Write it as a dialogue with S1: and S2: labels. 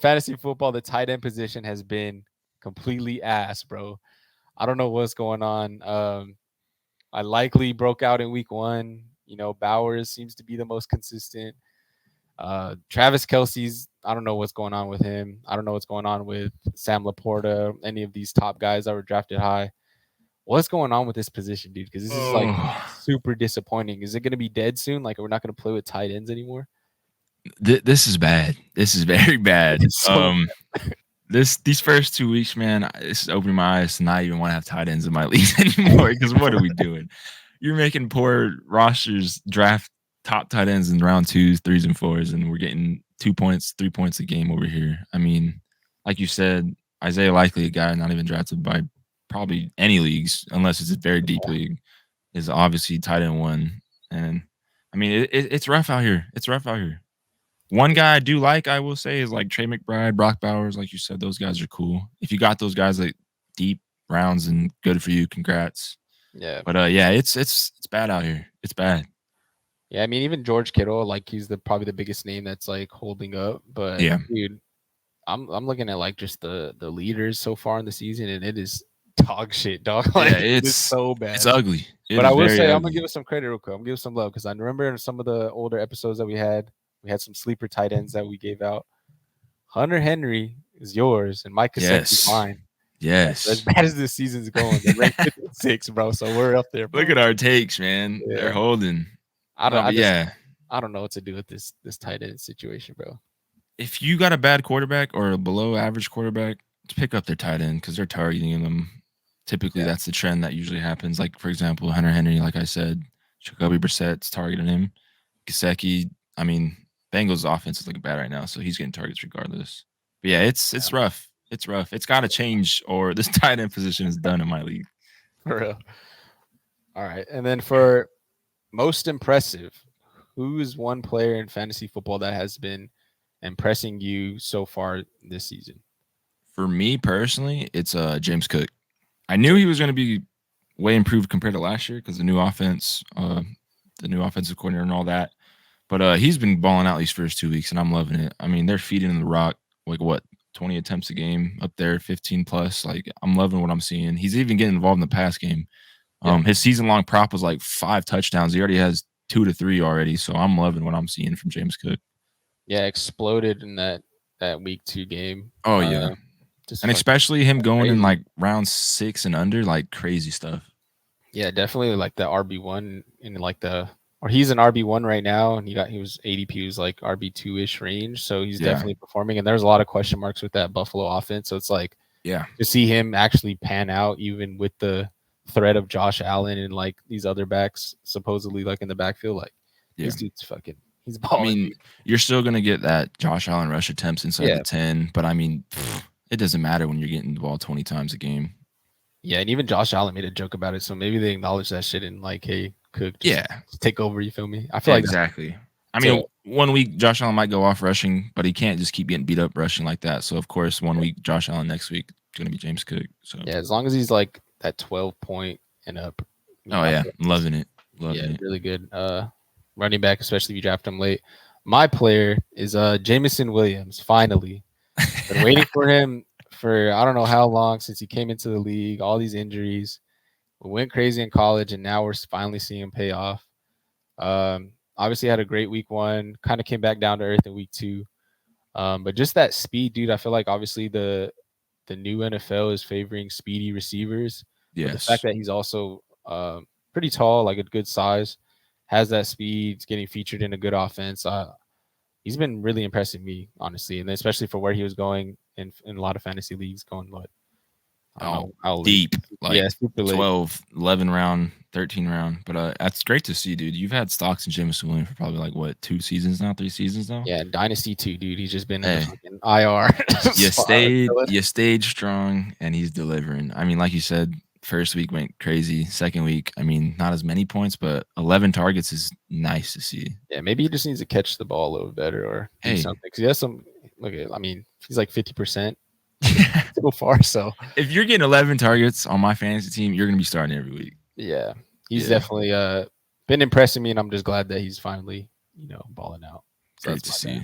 S1: fantasy football, the tight end position has been completely ass, bro. I don't know what's going on. I likely broke out in week 1. Bowers seems to be the most consistent. Travis Kelsey's, I don't know what's going on with him. I don't know what's going on with Sam Laporta, any of these top guys that were drafted high. What's going on with this position, dude? Because this is like super disappointing. Is it going to be dead soon? Like, we're not going to play with tight ends anymore?
S2: This is bad. This is very bad.
S1: So
S2: These first 2 weeks, man, this is opening my eyes to not even want to have tight ends in my league anymore. Because what are we doing? You're making poor rosters draft top tight ends in round 2s, 3s, and 4s, and we're getting 2 points, 3 points a game over here. I mean, like you said, Isaiah Likely, a guy not even drafted by probably any leagues, unless it's a very deep league, is obviously tight end 1. And I mean, it's rough out here. It's rough out here. One guy I do like, I will say, is like Trey McBride, Brock Bowers. Like you said, those guys are cool. If you got those guys like deep rounds, and good for you, congrats.
S1: Yeah.
S2: But yeah, it's bad out here. It's bad.
S1: Yeah, I mean, even George Kittle, like, he's probably the biggest name that's like holding up. But
S2: Yeah,
S1: dude, I'm looking at like just the leaders so far in the season, and it is dog shit, dog. Like,
S2: yeah,
S1: it's so bad.
S2: it's ugly.
S1: But I will say, I'm gonna give us some credit real quick. I'm gonna give some love because I remember in some of the older episodes that we had some sleeper tight ends that we gave out. Hunter Henry is yours, and Mike Gesicki's mine.
S2: Yes.
S1: As bad as this season's going, they're ranked 6, bro. So we're up there, bro.
S2: Look at our takes, man. Yeah. They're holding.
S1: I don't know what to do with this tight end situation, bro.
S2: If you got a bad quarterback or a below average quarterback, pick up their tight end because they're targeting them. Typically, that's the trend that usually happens. Like, for example, Hunter Henry, like I said, Jacoby Brissett's targeting him. Gesicki, I mean, Bengals' offense is looking bad right now, so he's getting targets regardless. But yeah, it's rough. It's rough. It's got to change, or this tight end position is done in my league.
S1: For real. All right, and then for most impressive, who is one player in fantasy football that has been impressing you so far this season?
S2: For me personally, it's James Cook. I knew he was going to be way improved compared to last year because the new offense, the new offensive coordinator and all that. But he's been balling out these first 2 weeks, and I'm loving it. I mean, they're feeding him the rock, like, what, 20 attempts a game up there, 15 plus. Like, I'm loving what I'm seeing. He's even getting involved in the pass game. His season-long prop was like 5 touchdowns. He already has 2 to 3 already, so I'm loving what I'm seeing from James Cook.
S1: Yeah, exploded in that week 2 game.
S2: Oh, yeah. And especially him going crazy in like round 6 and under, like crazy stuff.
S1: Yeah, definitely like the RB1 in like or he's an RB1 right now, and he was ADP was like RB2-ish range, so he's definitely performing. And there's a lot of question marks with that Buffalo offense, so it's like to see him actually pan out, even with the threat of Josh Allen and like these other backs supposedly like in the backfield, like this dude's fucking. He's balling.
S2: I mean, you're still gonna get that Josh Allen rush attempts inside the 10, but I mean, it doesn't matter when you're getting the ball 20 times a game.
S1: Yeah, and even Josh Allen made a joke about it, so maybe they acknowledge that shit and like, hey, Cook, just take over. You feel me? I feel like
S2: exactly. I mean, 1 week Josh Allen might go off rushing, but he can't just keep getting beat up rushing like that. So of course, 1 week Josh Allen, next week it's gonna be James Cook. So
S1: yeah, as long as he's like that 12 point and up.
S2: I'm loving it. Loving it.
S1: Really good. Running back, especially if you draft him late. My player is Jameson Williams. Finally, been waiting for him for I don't know how long since he came into the league. All these injuries, we went crazy in college, and now we're finally seeing him pay off. Obviously had a great week 1. Kind of came back down to earth in week 2. But just that speed, dude. I feel like obviously the new NFL is favoring speedy receivers. Yes. But the fact that he's also pretty tall, like a good size, has that speed, he's getting featured in a good offense. He's been really impressing me, honestly, and especially for where he was going in a lot of fantasy leagues, going what?
S2: Deep, like 12, 11 round, 13 round. But that's great to see, dude. You've had stocks in Jameson Williams for probably like what, 2 seasons now, 3 seasons now?
S1: Yeah, Dynasty 2, dude. He's just been in the fucking IR.
S2: You stayed strong, and he's delivering. I mean, like you said, first week went crazy. Second week, I mean, not as many points, but 11 targets is nice to see.
S1: Yeah, maybe he just needs to catch the ball a little better or do something. Because he has some. Look, I mean, he's like 50%. So far, so
S2: if you're getting 11 targets on my fantasy team, you're gonna be starting every week.
S1: Yeah, he's definitely been impressing me, and I'm just glad that he's finally balling out.
S2: So great to see.